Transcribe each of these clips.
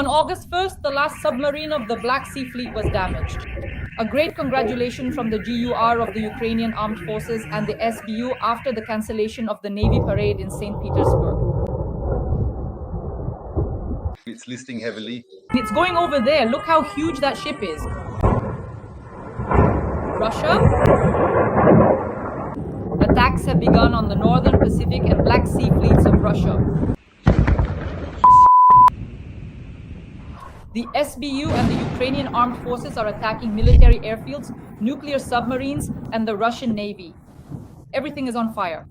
On August 1st, the last submarine of the Black Sea Fleet was damaged. A great congratulations from the GUR of the Ukrainian Armed Forces and the SBU after the cancellation of the Navy parade in St. Petersburg. It's listing heavily. It's going over there. Look how huge that ship is. Russia? Attacks have begun on the Northern Pacific and Black Sea fleets of Russia. The SBU and the Ukrainian armed forces are attacking military airfields, nuclear submarines, and the Russian Navy. Everything is on fire.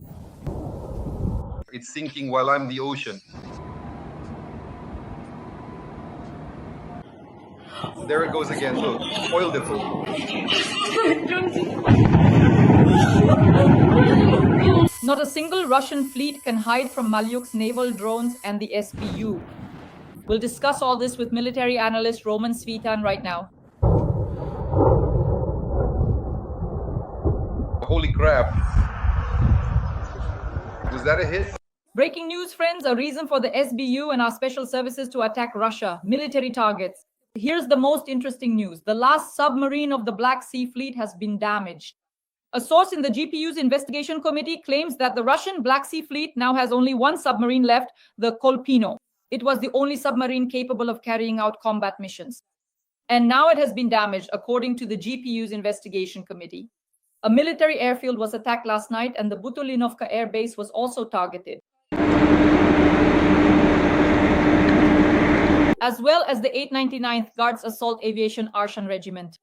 It's sinking while I'm the ocean. There it goes again, look, oil depot. Not a single Russian fleet can hide from Malyuk's naval drones and the SBU. We'll discuss all this with military analyst Roman Svitan right now. Holy crap. Was that a hit? Breaking news, friends, a reason for the SBU and our special services to attack Russia, military targets. Here's the most interesting news. The last submarine of the Black Sea Fleet has been damaged. A source in the GPU's investigation committee claims that the Russian Black Sea Fleet now has only one submarine left, the Kolpino. It was the only submarine capable of carrying out combat missions. And now it has been damaged, according to the GPU's investigation committee. A military airfield was attacked last night, and the Butulinovka air base was also targeted, as well as the 899th Guards Assault Aviation Arshan Regiment.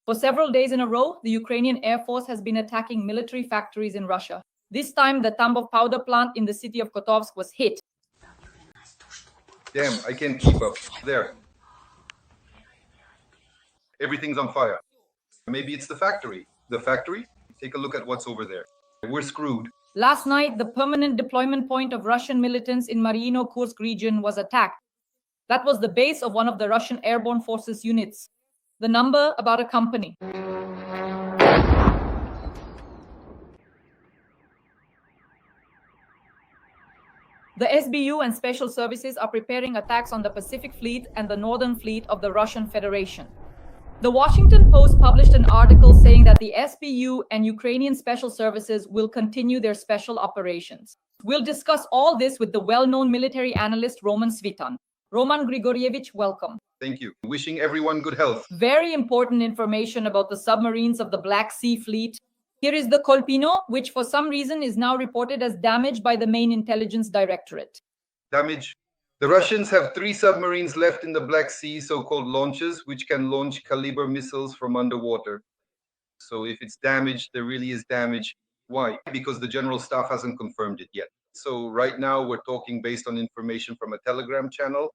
For several days in a row, the Ukrainian Air Force has been attacking military factories in Russia. This time, the Tambov powder plant in the city of Kotovsk was hit. Damn, I can't keep up. There. Everything's on fire. Maybe it's the factory. The factory? Take a look at what's over there. We're screwed. Last night, the permanent deployment point of Russian militants in Marino-Kursk region was attacked. That was the base of one of the Russian airborne forces units. The number, about a company. The SBU and special services are preparing attacks on the Pacific Fleet and the Northern Fleet of the Russian Federation. The Washington Post published an article saying that the SBU and Ukrainian special services will continue their special operations. We'll discuss all this with the well-known military analyst Roman Svitan. Roman Grigorievich, welcome. Thank you. Wishing everyone good health. Very important information about the submarines of the Black Sea Fleet. Here is the Kolpino, which for some reason is now reported as damaged by the main intelligence directorate. Damage. The Russians have 3 submarines left in the Black Sea, so-called launches, which can launch caliber missiles from underwater. So if it's damaged, there really is damage. Why? Because the General Staff hasn't confirmed it yet. So right now we're talking based on information from a Telegram channel.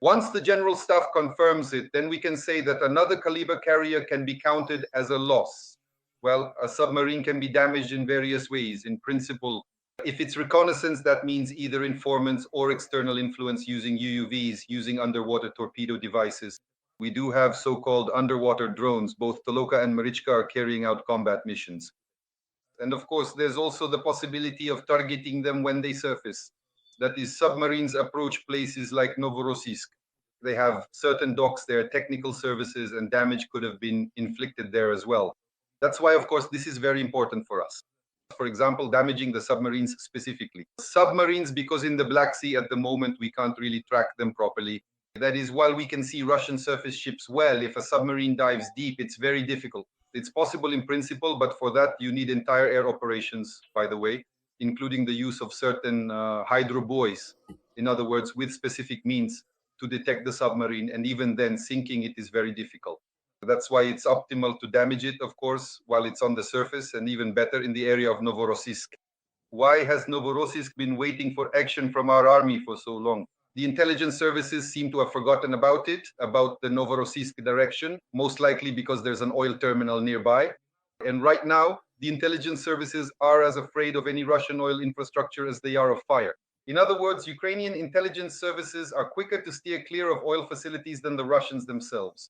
Once the General Staff confirms it, then we can say that another caliber carrier can be counted as a loss. Well, a submarine can be damaged in various ways. In principle, if it's reconnaissance, that means either informants or external influence using UUVs, using underwater torpedo devices. We do have so-called underwater drones. Both Toloka and Marichka are carrying out combat missions. And of course, there's also the possibility of targeting them when they surface. That is, submarines approach places like Novorossiysk. They have certain docks there, technical services, and damage could have been inflicted there as well. That's why, of course, this is very important for us. For example, damaging the submarines specifically. Submarines, because in the Black Sea at the moment, we can't really track them properly. That is, while we can see Russian surface ships well, if a submarine dives deep, it's very difficult. It's possible in principle, but for that, you need entire air operations, by the way, including the use of certain hydro buoys, in other words, with specific means to detect the submarine, and even then, sinking it is very difficult. That's why it's optimal to damage it, of course, while it's on the surface, and even better in the area of Novorossiysk. Why has Novorossiysk been waiting for action from our army for so long? The intelligence services seem to have forgotten about it, about the Novorossiysk direction, most likely because there's an oil terminal nearby. And right now, the intelligence services are as afraid of any Russian oil infrastructure as they are of fire. In other words, Ukrainian intelligence services are quicker to steer clear of oil facilities than the Russians themselves.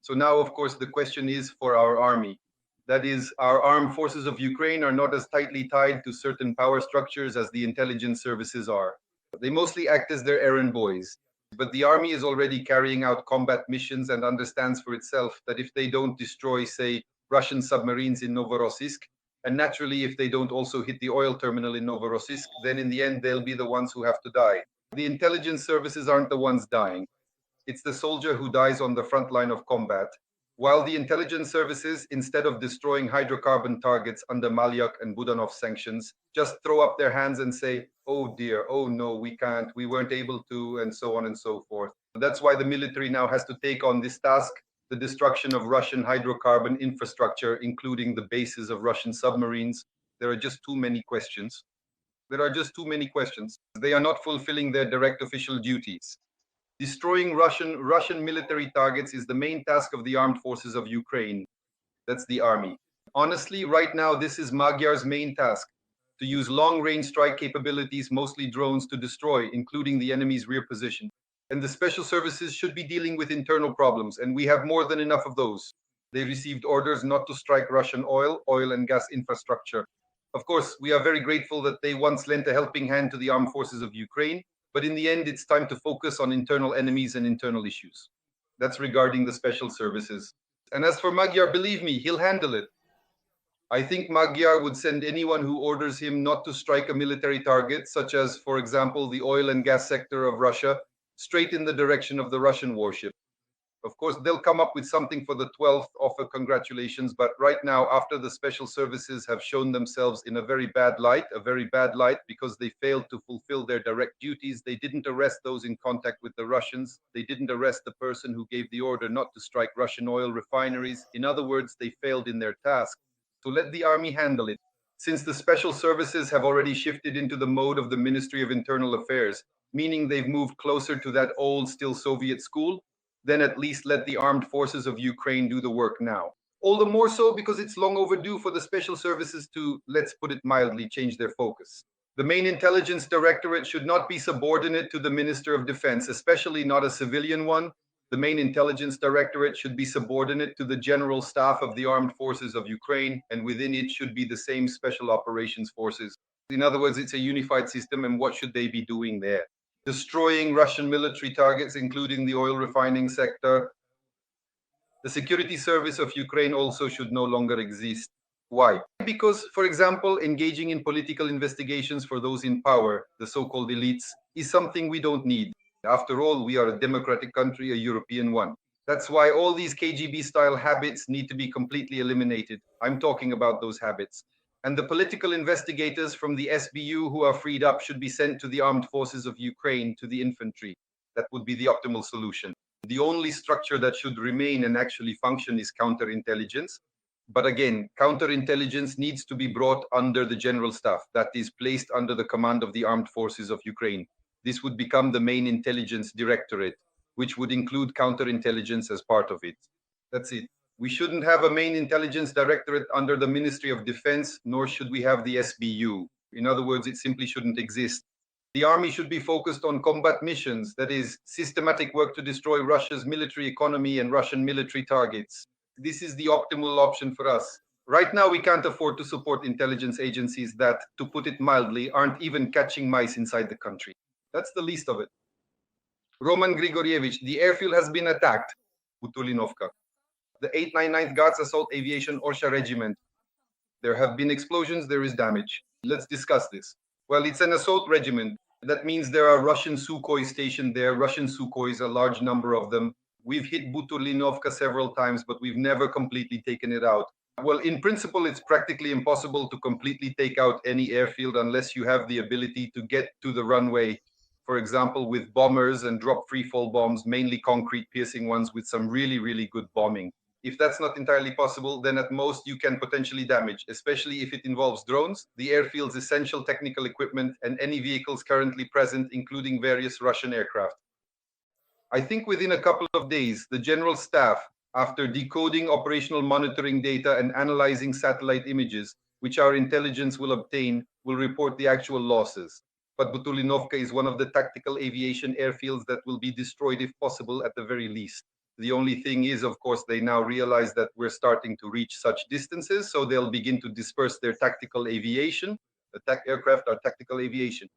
So now, of course, the question is for our army. That is, our armed forces of Ukraine are not as tightly tied to certain power structures as the intelligence services are. They mostly act as their errand boys. But the army is already carrying out combat missions and understands for itself that if they don't destroy, say, Russian submarines in Novorossiysk, and naturally if they don't also hit the oil terminal in Novorossiysk, then in the end they'll be the ones who have to die. The intelligence services aren't the ones dying. It's the soldier who dies on the front line of combat, while the intelligence services, instead of destroying hydrocarbon targets under Malyuk and Budanov sanctions, just throw up their hands and say, oh dear, oh no, we can't, we weren't able to, and so on and so forth. That's why the military now has to take on this task, the destruction of Russian hydrocarbon infrastructure, including the bases of Russian submarines. There are just too many questions. There are just too many questions. They are not fulfilling their direct official duties. Destroying Russian military targets is the main task of the armed forces of Ukraine. That's the army. Honestly, right now, this is Magyar's main task, to use long-range strike capabilities, mostly drones, to destroy, including the enemy's rear position. And the special services should be dealing with internal problems, and we have more than enough of those. They received orders not to strike Russian oil and gas infrastructure. Of course, we are very grateful that they once lent a helping hand to the armed forces of Ukraine, but in the end, it's time to focus on internal enemies and internal issues. That's regarding the special services. And as for Magyar, believe me, he'll handle it. I think Magyar would send anyone who orders him not to strike a military target, such as, for example, the oil and gas sector of Russia, straight in the direction of the Russian warship. Of course, they'll come up with something for the 12th offer congratulations, but right now, after the special services have shown themselves in a very bad light because they failed to fulfill their direct duties, they didn't arrest those in contact with the Russians, they didn't arrest the person who gave the order not to strike Russian oil refineries. In other words, they failed in their task. So let the army handle it. Since the special services have already shifted into the mode of the Ministry of Internal Affairs, meaning they've moved closer to that old, still Soviet school, then at least let the armed forces of Ukraine do the work now. All the more so because it's long overdue for the special services to, let's put it mildly, change their focus. The main intelligence directorate should not be subordinate to the Minister of Defense, especially not a civilian one. The main intelligence directorate should be subordinate to the general staff of the armed forces of Ukraine, and within it should be the same special operations forces. In other words, it's a unified system, and what should they be doing there? Destroying Russian military targets, including the oil refining sector. The security service of Ukraine also should no longer exist. Why? Because, for example, engaging in political investigations for those in power, the so-called elites, is something we don't need. After all, we are a democratic country, a European one. That's why all these KGB-style habits need to be completely eliminated. I'm talking about those habits. And the political investigators from the SBU who are freed up should be sent to the armed forces of Ukraine, to the infantry. That would be the optimal solution. The only structure that should remain and actually function is counterintelligence. But again, counterintelligence needs to be brought under the general staff, that is placed under the command of the armed forces of Ukraine. This would become the main intelligence directorate, which would include counterintelligence as part of it. That's it. We shouldn't have a main intelligence directorate under the Ministry of Defense, nor should we have the SBU. In other words, it simply shouldn't exist. The army should be focused on combat missions, that is, systematic work to destroy Russia's military economy and Russian military targets. This is the optimal option for us. Right now, we can't afford to support intelligence agencies that, to put it mildly, aren't even catching mice inside the country. That's the least of it. Roman Grigorievich, the airfield has been attacked. Butulinovka. The 899th Guards Assault Aviation Orsha Regiment. There have been explosions, there is damage. Let's discuss this. Well, it's an assault regiment. That means there are Russian Sukhoi stationed there, Russian Sukhois, a large number of them. We've hit Butulinovka several times, but we've never completely taken it out. Well, in principle, it's practically impossible to completely take out any airfield unless you have the ability to get to the runway, for example, with bombers and drop free-fall bombs, mainly concrete piercing ones with some really, really good bombing. If that's not entirely possible, then at most you can potentially damage, especially if it involves drones, the airfield's essential technical equipment, and any vehicles currently present, including various Russian aircraft. I think within a couple of days, the general staff, after decoding operational monitoring data and analyzing satellite images, which our intelligence will obtain, will report the actual losses. But Butulinovka is one of the tactical aviation airfields that will be destroyed if possible at the very least. The only thing is, of course, they now realize that we're starting to reach such distances, so they'll begin to disperse their tactical aviation. Attack aircraft are tactical aviation.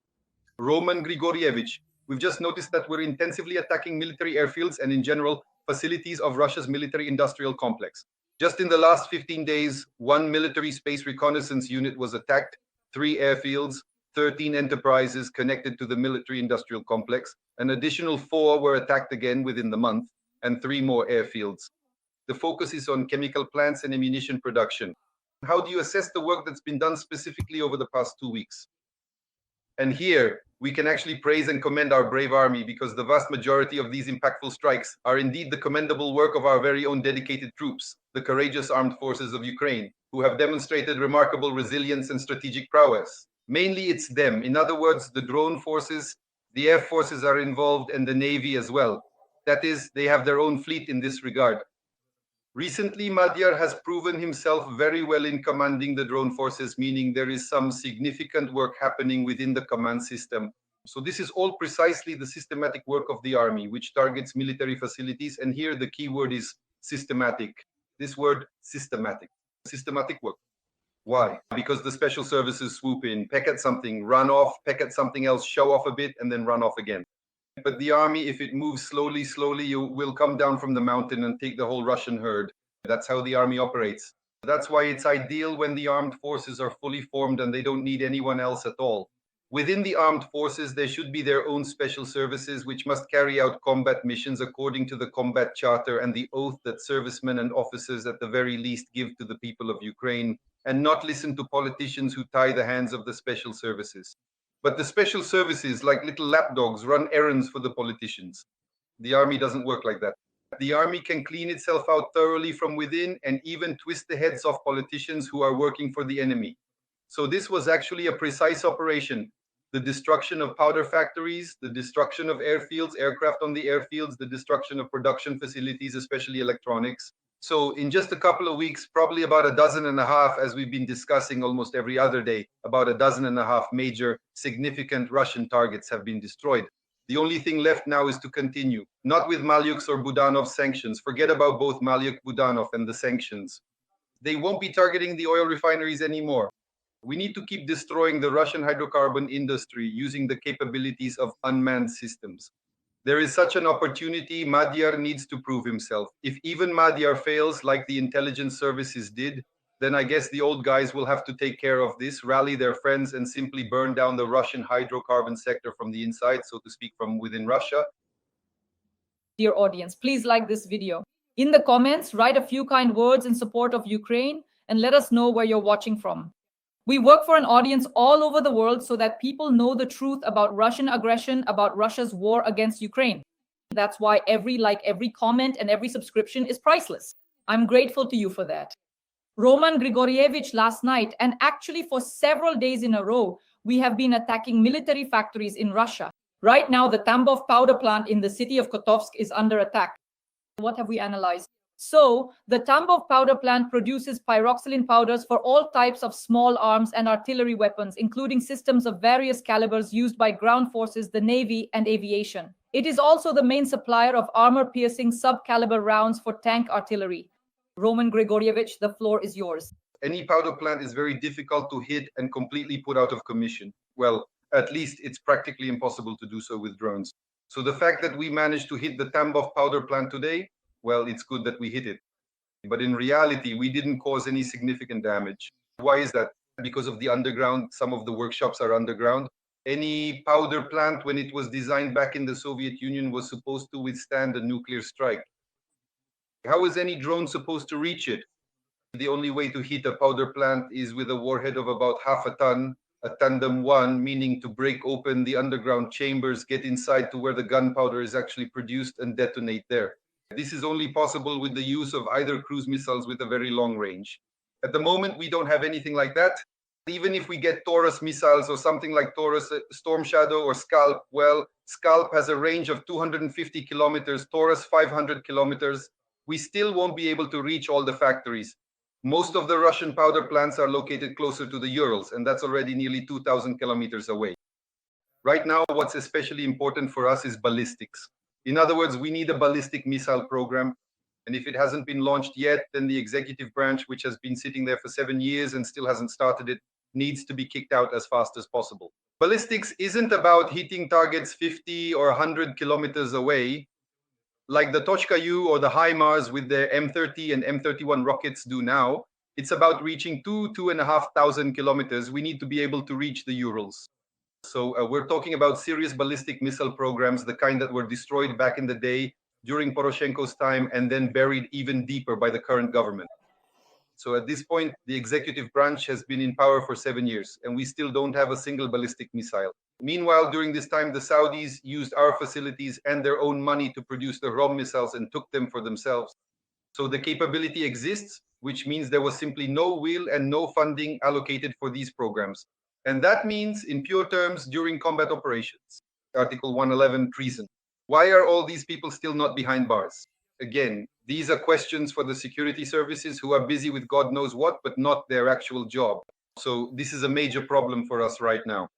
Roman Grigorievich, we've just noticed that we're intensively attacking military airfields and in general facilities of Russia's military industrial complex. Just in the last 15 days, 1 military space reconnaissance unit was attacked, 3 airfields, 13 enterprises connected to the military industrial complex. An additional 4 were attacked again within the month, and 3 more airfields. The focus is on chemical plants and ammunition production. How do you assess the work that's been done specifically over the past 2 weeks? And here, we can actually praise and commend our brave army, because the vast majority of these impactful strikes are indeed the commendable work of our very own dedicated troops, the courageous armed forces of Ukraine, who have demonstrated remarkable resilience and strategic prowess. Mainly it's them. In other words, the drone forces, the air forces are involved, and the Navy as well. That is, they have their own fleet in this regard. Recently, Madhyar has proven himself very well in commanding the drone forces, meaning there is some significant work happening within the command system. So this is all precisely the systematic work of the army, which targets military facilities. And here the key word is systematic. This word, systematic. Systematic work. Why? Because the special services swoop in, peck at something, run off, peck at something else, show off a bit, and then run off again. But the army, if it moves slowly, you will come down from the mountain and take the whole Russian herd. That's how the army operates. That's why it's ideal when the armed forces are fully formed and they don't need anyone else at all. Within the armed forces, there should be their own special services, which must carry out combat missions according to the combat charter and the oath that servicemen and officers at the very least give to the people of Ukraine, and not listen to politicians who tie the hands of the special services. But the special services, like little lapdogs, run errands for the politicians. The army doesn't work like that. The army can clean itself out thoroughly from within and even twist the heads off politicians who are working for the enemy. So this was actually a precise operation. The destruction of powder factories, the destruction of airfields, aircraft on the airfields, the destruction of production facilities, especially electronics. So in just a couple of weeks, probably about 12.5, as we've been discussing almost every other day, about 12.5 major significant Russian targets have been destroyed. The only thing left now is to continue, not with Malyuk's or Budanov's sanctions. Forget about both Malyuk, Budanov, and the sanctions. They won't be targeting the oil refineries anymore. We need to keep destroying the Russian hydrocarbon industry using the capabilities of unmanned systems. There is such an opportunity. Madhyar needs to prove himself. If even Madhyar fails, like the intelligence services did, then I guess the old guys will have to take care of this, rally their friends, and simply burn down the Russian hydrocarbon sector from the inside, so to speak, from within Russia. Dear audience, please like this video. In the comments, write a few kind words in support of Ukraine and let us know where you're watching from. We work for an audience all over the world so that people know the truth about Russian aggression, about Russia's war against Ukraine. That's why every like, every comment, and every subscription is priceless. I'm grateful to you for that. Roman Grigorievich last night, and actually for several days in a row, we have been attacking military factories in Russia. Right now, the Tambov powder plant in the city of Kotovsk is under attack. What have we analyzed? So, the Tambov powder plant produces pyroxylin powders for all types of small arms and artillery weapons, including systems of various calibers used by ground forces, the Navy, and aviation. It is also the main supplier of armor-piercing sub-caliber rounds for tank artillery. Roman Grigorievich, the floor is yours. Any powder plant is very difficult to hit and completely put out of commission. Well, at least it's practically impossible to do so with drones. So the fact that we managed to hit the Tambov powder plant today, well, it's good that we hit it. But in reality, we didn't cause any significant damage. Why is that? Because of the underground. Some of the workshops are underground. Any powder plant, when it was designed back in the Soviet Union, was supposed to withstand a nuclear strike. How is any drone supposed to reach it? The only way to hit a powder plant is with a warhead of about half a ton, a tandem one, meaning to break open the underground chambers, get inside to where the gunpowder is actually produced, and detonate there. This is only possible with the use of either cruise missiles with a very long range. At the moment, we don't have anything like that. Even if we get Taurus missiles or something like Taurus, Storm Shadow, or Scalp, well, Scalp has a range of 250 kilometers, Taurus 500 kilometers. We still won't be able to reach all the factories. Most of the Russian powder plants are located closer to the Urals, and that's already nearly 2,000 kilometers away. Right now, what's especially important for us is ballistics. In other words, we need a ballistic missile program. And if it hasn't been launched yet, then the executive branch, which has been sitting there for 7 years and still hasn't started it, needs to be kicked out as fast as possible. Ballistics isn't about hitting targets 50 or 100 kilometers away, like the Tochka-U or the HIMARS with their M30 and M31 rockets do now. It's about reaching 2,500 kilometers. We need to be able to reach the Urals. So we're talking about serious ballistic missile programs, the kind that were destroyed back in the day during Poroshenko's time and then buried even deeper by the current government. So at this point, the executive branch has been in power for 7 years, and we still don't have a single ballistic missile. Meanwhile, during this time, the Saudis used our facilities and their own money to produce the ROM missiles and took them for themselves. So the capability exists, which means there was simply no will and no funding allocated for these programs. And that means, in pure terms, during combat operations. Article 111, treason. Why are all these people still not behind bars? Again, these are questions for the security services who are busy with God knows what, but not their actual job. So this is a major problem for us right now.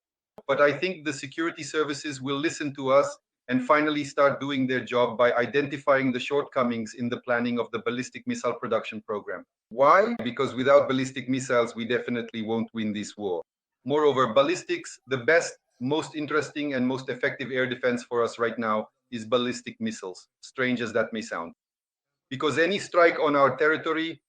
But I think the security services will listen to us and finally start doing their job by identifying the shortcomings in the planning of the ballistic missile production program. Why? Because without ballistic missiles, we definitely won't win this war. Moreover, ballistics, the best, most interesting, and most effective air defense for us right now is ballistic missiles, strange as that may sound. Because any strike on our territory,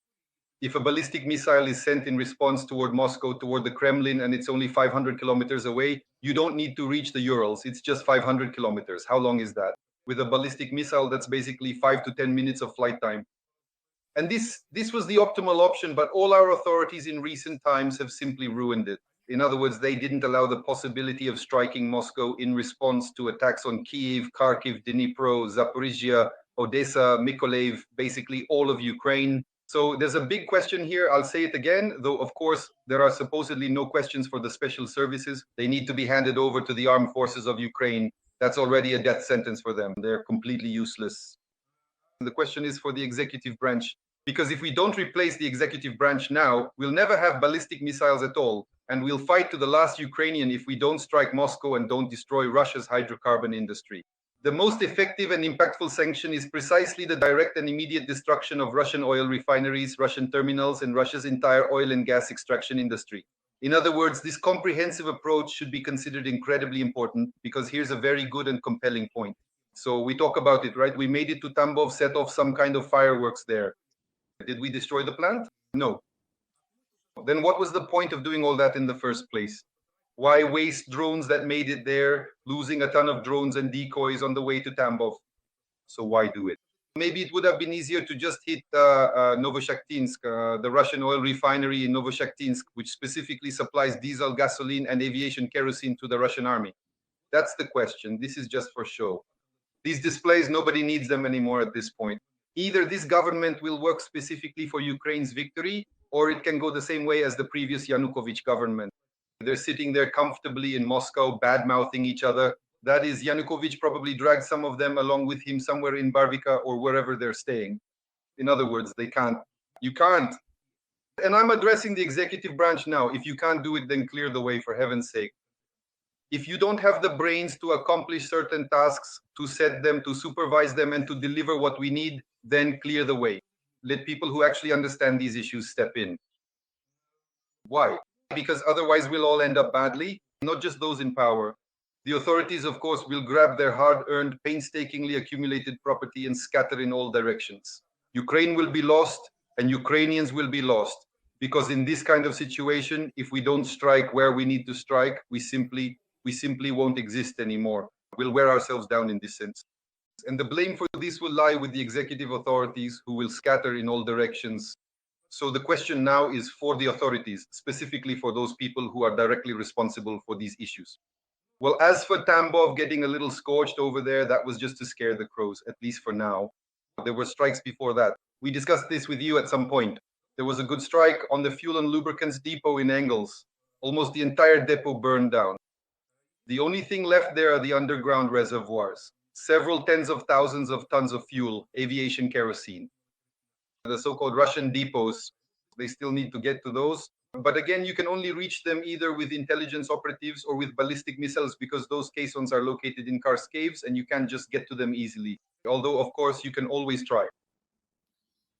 if a ballistic missile is sent in response toward Moscow, toward the Kremlin, and it's only 500 kilometers away, you don't need to reach the Urals. It's just 500 kilometers. How long is that? With a ballistic missile, that's basically 5 to 10 minutes of flight time. And this was the optimal option, but all our authorities in recent times have simply ruined it. In other words, they didn't allow the possibility of striking Moscow in response to attacks on Kyiv, Kharkiv, Dnipro, Zaporizhia, Odessa, Mykolaiv, basically all of Ukraine. So there's a big question here. I'll say it again, though, of course, there are supposedly no questions for the special services. They need to be handed over to the armed forces of Ukraine. That's already a death sentence for them. They're completely useless. The question is for the executive branch, because if we don't replace the executive branch now, we'll never have ballistic missiles at all, and we'll fight to the last Ukrainian if we don't strike Moscow and don't destroy Russia's hydrocarbon industry. The most effective and impactful sanction is precisely the direct and immediate destruction of Russian oil refineries, Russian terminals, and Russia's entire oil and gas extraction industry. In other words, this comprehensive approach should be considered incredibly important, because here's a very good and compelling point. So we talk about it, right? We made it to Tambov, set off some kind of fireworks there. Did we destroy the plant? No. Then what was the point of doing all that in the first place? Why waste drones that made it there, losing a ton of drones and decoys on the way to Tambov? So why do it? Maybe it would have been easier to just hit Novoshaktinsk, the Russian oil refinery in Novoshaktinsk, which specifically supplies diesel, gasoline, and aviation kerosene to the Russian army. That's the question. This is just for show. These displays, nobody needs them anymore at this point. Either this government will work specifically for Ukraine's victory, or it can go the same way as the previous Yanukovych government. They're sitting there comfortably in Moscow, bad-mouthing each other. That is, Yanukovych probably dragged some of them along with him somewhere in Barvika or wherever they're staying. In other words, they can't. You can't. And I'm addressing the executive branch now. If you can't do it, then clear the way, for heaven's sake. If you don't have the brains to accomplish certain tasks, to set them, to supervise them, and to deliver what we need, then clear the way. Let people who actually understand these issues step in. Why? Because otherwise we'll all end up badly, not just those in power. The authorities, of course, will grab their hard-earned, painstakingly accumulated property and scatter in all directions. Ukraine will be lost, and Ukrainians will be lost. Because in this kind of situation, if we don't strike where we need to strike, we simply won't exist anymore. We'll wear ourselves down in this sense. And the blame for this will lie with the executive authorities, who will scatter in all directions. So the question now is for the authorities, specifically for those people who are directly responsible for these issues. Well, as for Tambov getting a little scorched over there, that was just to scare the crows, at least for now. There were strikes before that. We discussed this with you at some point. There was a good strike on the fuel and lubricants depot in Engels. Almost the entire depot burned down. The only thing left there are the underground reservoirs. Several tens of thousands of tons of fuel, aviation kerosene. The so-called Russian depots, they still need to get to those. But again, you can only reach them either with intelligence operatives or with ballistic missiles, because those caissons are located in Kursk caves and you can't just get to them easily. Although, of course, you can always try.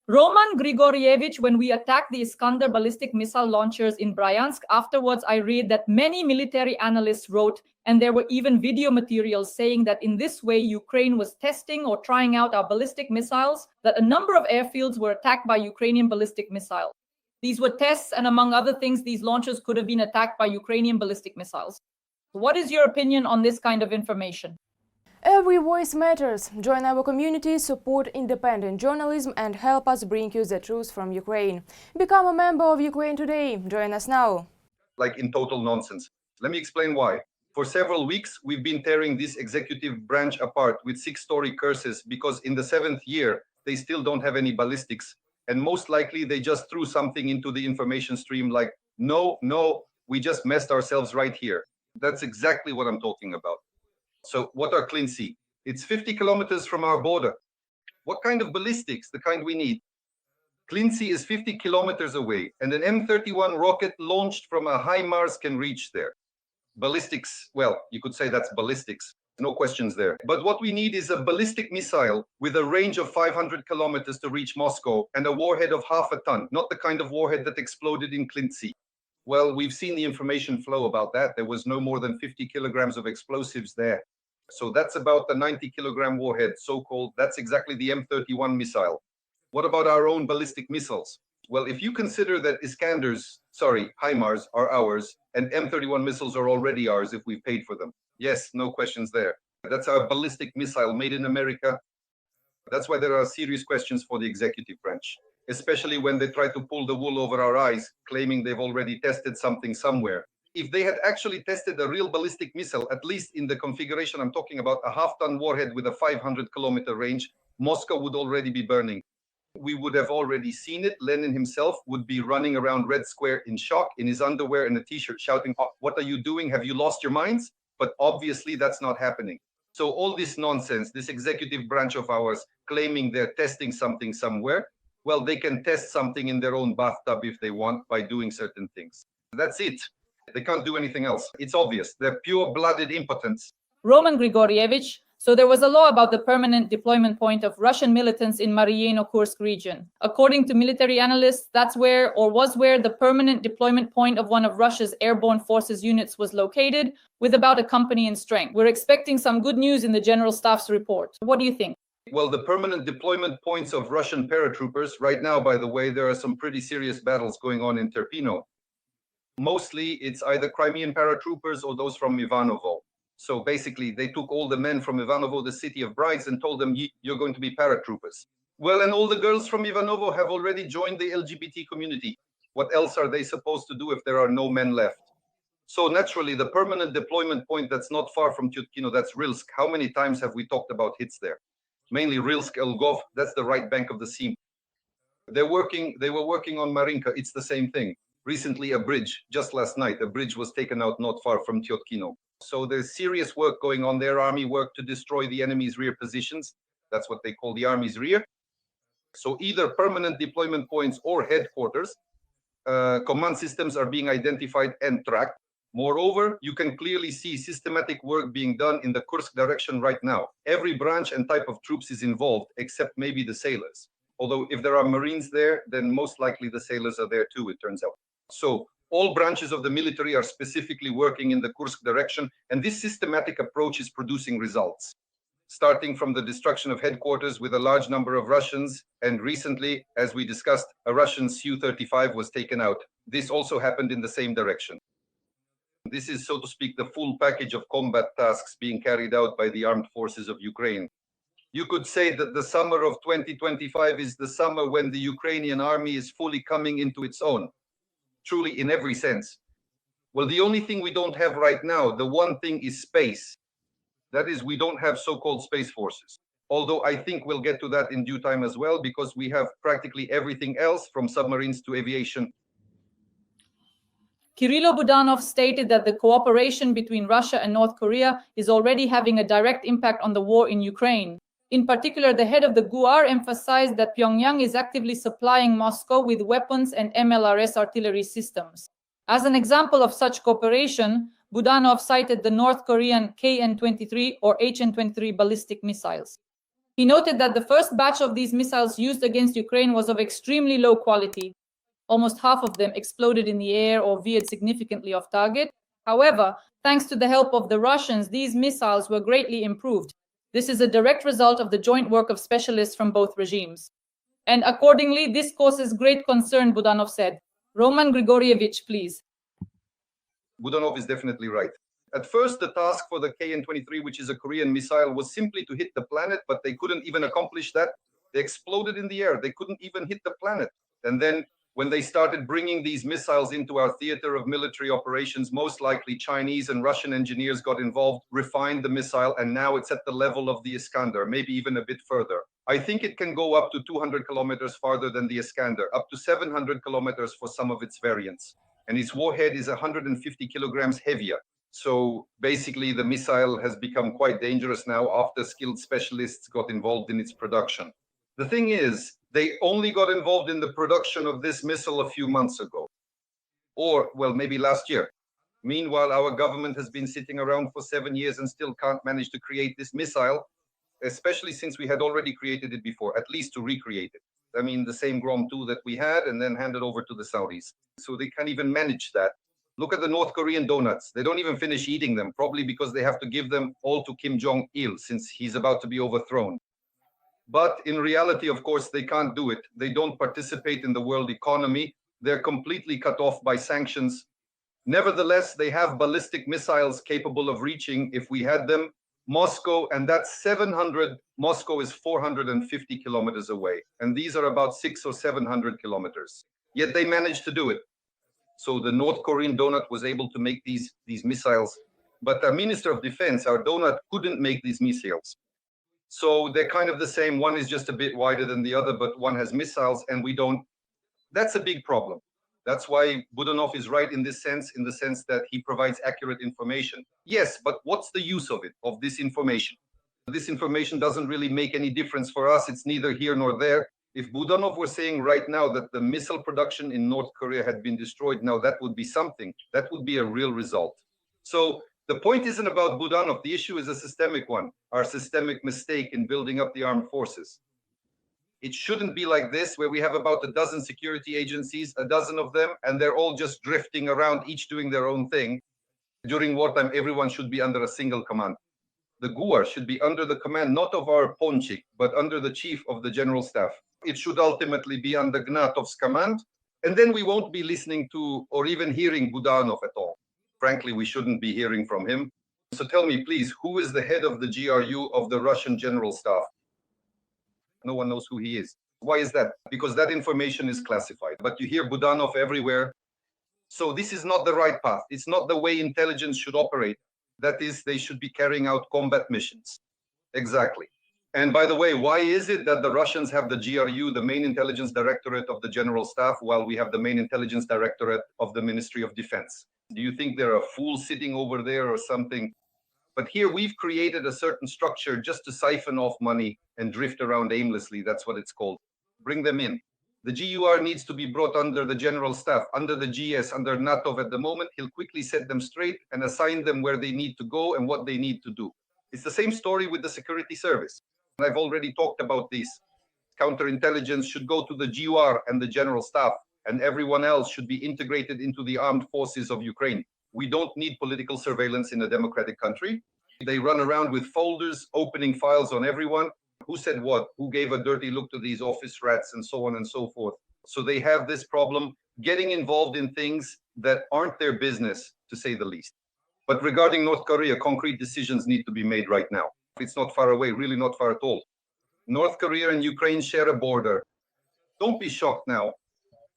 Roman Grigorievich, when we attacked the Iskander ballistic missile launchers in Bryansk, afterwards I read that many military analysts wrote, and there were even video materials saying that in this way Ukraine was testing or trying out our ballistic missiles, that a number of airfields were attacked by Ukrainian ballistic missiles. These were tests, and among other things, these launchers could have been attacked by Ukrainian ballistic missiles. What is your opinion on this kind of information? Every voice matters. Join our community, support independent journalism and help us bring you the truth from Ukraine. Become a member of Ukraine today. Join us now. Like in total nonsense. Let me explain why. For several weeks, we've been tearing this executive branch apart with 6-story curses because in the 7th year, they still don't have any ballistics. And most likely they just threw something into the information stream like, no, we just messed ourselves right here. That's exactly what I'm talking about. So what are Clean Sea? It's 50 kilometers from our border. What kind of ballistics? The kind we need. Clean Sea is 50 kilometers away, and an M31 rocket launched from a HIMARS can reach there. Ballistics, well, you could say that's ballistics. No questions there. But what we need is a ballistic missile with a range of 500 kilometers to reach Moscow and a warhead of half a ton, not the kind of warhead that exploded in Clean Sea. Well, we've seen the information flow about that. There was no more than 50 kilograms of explosives there. So that's about the 90-kilogram warhead, so-called. That's exactly the M31 missile. What about our own ballistic missiles? Well, if you consider that HIMARS are ours, and M31 missiles are already ours if we paid for them. Yes, no questions there. That's our ballistic missile made in America. That's why there are serious questions for the executive branch, especially when they try to pull the wool over our eyes, claiming they've already tested something somewhere. If they had actually tested a real ballistic missile, at least in the configuration I'm talking about, a half-ton warhead with a 500-kilometer range, Moscow would already be burning. We would have already seen it. Lenin himself would be running around Red Square in shock, in his underwear and a t-shirt, shouting, "Oh, what are you doing? Have you lost your minds?" But obviously that's not happening. So all this nonsense, this executive branch of ours claiming they're testing something somewhere, well, they can test something in their own bathtub if they want by doing certain things. That's it. They can't do anything else. It's obvious. They're pure-blooded impotents. Roman Grigorievich, so there was a law about the permanent deployment point of Russian militants in Mariino-Kursk region. According to military analysts, that's where, or was where, the permanent deployment point of one of Russia's airborne forces units was located, with about a company in strength. We're expecting some good news in the General Staff's report. What do you think? Well, the permanent deployment points of Russian paratroopers, right now, by the way, there are some pretty serious battles going on in Terpino. Mostly, it's either Crimean paratroopers or those from Ivanovo. So basically, they took all the men from Ivanovo, the city of brides, and told them, you're going to be paratroopers. Well, and all the girls from Ivanovo have already joined the LGBT community. What else are they supposed to do if there are no men left? So naturally, the permanent deployment point that's not far from Tyotkino, that's Rilsk. How many times have we talked about hits there? Mainly Rilsk, Elgov, that's the right bank of the sea. They were working on Marinka, it's the same thing. Recently, a bridge, just last night, a bridge was taken out not far from Tyotkino. So there's serious work going on there, army work to destroy the enemy's rear positions. That's what they call the army's rear. So either permanent deployment points or headquarters, command systems are being identified and tracked. Moreover, you can clearly see systematic work being done in the Kursk direction right now. Every branch and type of troops is involved, except maybe the sailors. Although if there are Marines there, then most likely the sailors are there too, it turns out. So all branches of the military are specifically working in the Kursk direction, and this systematic approach is producing results. Starting from the destruction of headquarters with a large number of Russians, and recently, as we discussed, a Russian Su-35 was taken out. This also happened in the same direction. This is, so to speak, the full package of combat tasks being carried out by the armed forces of Ukraine. You could say that the summer of 2025 is the summer when the Ukrainian army is fully coming into its own, truly in every sense. Well, the only thing we don't have right now, the one thing is space. That is, we don't have so-called space forces. Although I think we'll get to that in due time as well, because we have practically everything else from submarines to aviation. Kirilo Budanov stated that the cooperation between Russia and North Korea is already having a direct impact on the war in Ukraine. In particular, the head of the GUAR emphasized that Pyongyang is actively supplying Moscow with weapons and MLRS artillery systems. As an example of such cooperation, Budanov cited the North Korean KN-23 or HN-23 ballistic missiles. He noted that the first batch of these missiles used against Ukraine was of extremely low quality. Almost half of them exploded in the air or veered significantly off target. However, thanks to the help of the Russians, these missiles were greatly improved. This is a direct result of the joint work of specialists from both regimes. And accordingly, this causes great concern, Budanov said. Roman Grigorievich, please. Budanov is definitely right. At first, the task for the KN-23, which is a Korean missile, was simply to hit the planet, but they couldn't even accomplish that. They exploded in the air. They couldn't even hit the planet. And then when they started bringing these missiles into our theater of military operations, most likely Chinese and Russian engineers got involved, refined the missile, and now it's at the level of the Iskander, maybe even a bit further. I think it can go up to 200 kilometers farther than the Iskander, up to 700 kilometers for some of its variants. And its warhead is 150 kilograms heavier. So basically, the missile has become quite dangerous now after skilled specialists got involved in its production. The thing is, they only got involved in the production of this missile a few months ago, or, well, maybe last year. Meanwhile, our government has been sitting around for 7 years and still can't manage to create this missile, especially since we had already created it before, at least to recreate it. I mean, the same Grom 2 that we had and then handed over to the Saudis. So they can't even manage that. Look at the North Korean donuts. They don't even finish eating them, probably because they have to give them all to Kim Jong-il since he's about to be overthrown. But in reality, of course, they can't do it. They don't participate in the world economy. They're completely cut off by sanctions. Nevertheless, they have ballistic missiles capable of reaching, if we had them, Moscow, and that's 700. Moscow is 450 kilometers away. And these are about 600 or 700 kilometers. Yet they managed to do it. So the North Korean donut was able to make these missiles. But our Minister of Defense, our donut, couldn't make these missiles. So they're kind of the same. One is just a bit wider than the other, but one has missiles and we don't. That's a big problem. That's why Budanov is right in the sense that he provides accurate information. Yes, but what's the use of it, of this information? This information doesn't really make any difference for us. It's neither here nor there. If Budanov were saying right now that the missile production in North Korea had been destroyed, now that would be something. That would be a real result. So the point isn't about Budanov. The issue is a systemic one, our systemic mistake in building up the armed forces. It shouldn't be like this, where we have about a dozen security agencies, a dozen of them, and they're all just drifting around, each doing their own thing. During wartime, everyone should be under a single command. The GUAR should be under the command, not of our Ponchik, but under the chief of the general staff. It should ultimately be under Gnatov's command, and then we won't be listening to or even hearing Budanov at all. Frankly, we shouldn't be hearing from him. So tell me, please, who is the head of the GRU of the Russian general staff? No one knows who he is. Why is that? Because that information is classified. But you hear Budanov everywhere. So this is not the right path. It's not the way intelligence should operate. That is, they should be carrying out combat missions. Exactly. And by the way, why is it that the Russians have the GRU, the main intelligence directorate of the general staff, while we have the main intelligence directorate of the Ministry of Defense? Do you think they're a fool sitting over there or something? But here we've created a certain structure just to siphon off money and drift around aimlessly. That's what it's called. Bring them in. The GUR needs to be brought under the general staff, under the GS, under NATO at the moment. He'll quickly set them straight and assign them where they need to go and what they need to do. It's the same story with the security service. And I've already talked about this. Counterintelligence should go to the GUR and the general staff, and everyone else should be integrated into the armed forces of Ukraine. We don't need political surveillance in a democratic country. They run around with folders, opening files on everyone. Who said what? Who gave a dirty look to these office rats and so on and so forth. So they have this problem getting involved in things that aren't their business, to say the least. But regarding North Korea, concrete decisions need to be made right now. It's not far away, really not far at all. North Korea and Ukraine share a border. Don't be shocked now.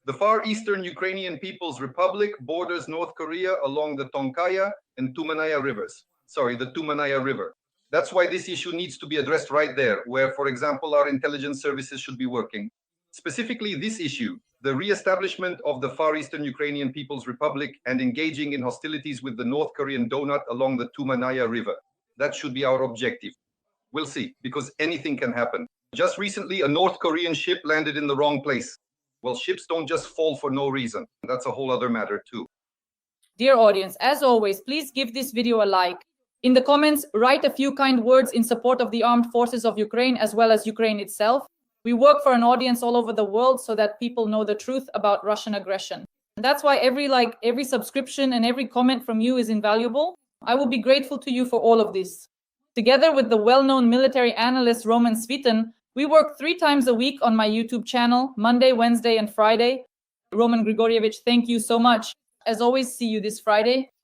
The Far Eastern Ukrainian People's Republic borders North Korea along the Tonkaya and Tumanaya rivers. The Tumanaya River. That's why this issue needs to be addressed right there, where, for example, our intelligence services should be working. Specifically this issue, the re-establishment of the Far Eastern Ukrainian People's Republic and engaging in hostilities with the North Korean donut along the Tumanaya River. That should be our objective. We'll see, because anything can happen. Just recently, a North Korean ship landed in the wrong place. Well, ships don't just fall for no reason. That's a whole other matter too. Dear audience, as always, please give this video a like. In the comments, write a few kind words in support of the armed forces of Ukraine as well as Ukraine itself. We work for an audience all over the world so that people know the truth about Russian aggression. And that's why every subscription and every comment from you is invaluable. I will be grateful to you for all of this. Together with the well-known military analyst Roman Svitan, we work 3 times a week on my YouTube channel, Monday, Wednesday, and Friday. Roman Grigorievich, thank you so much. As always, see you this Friday.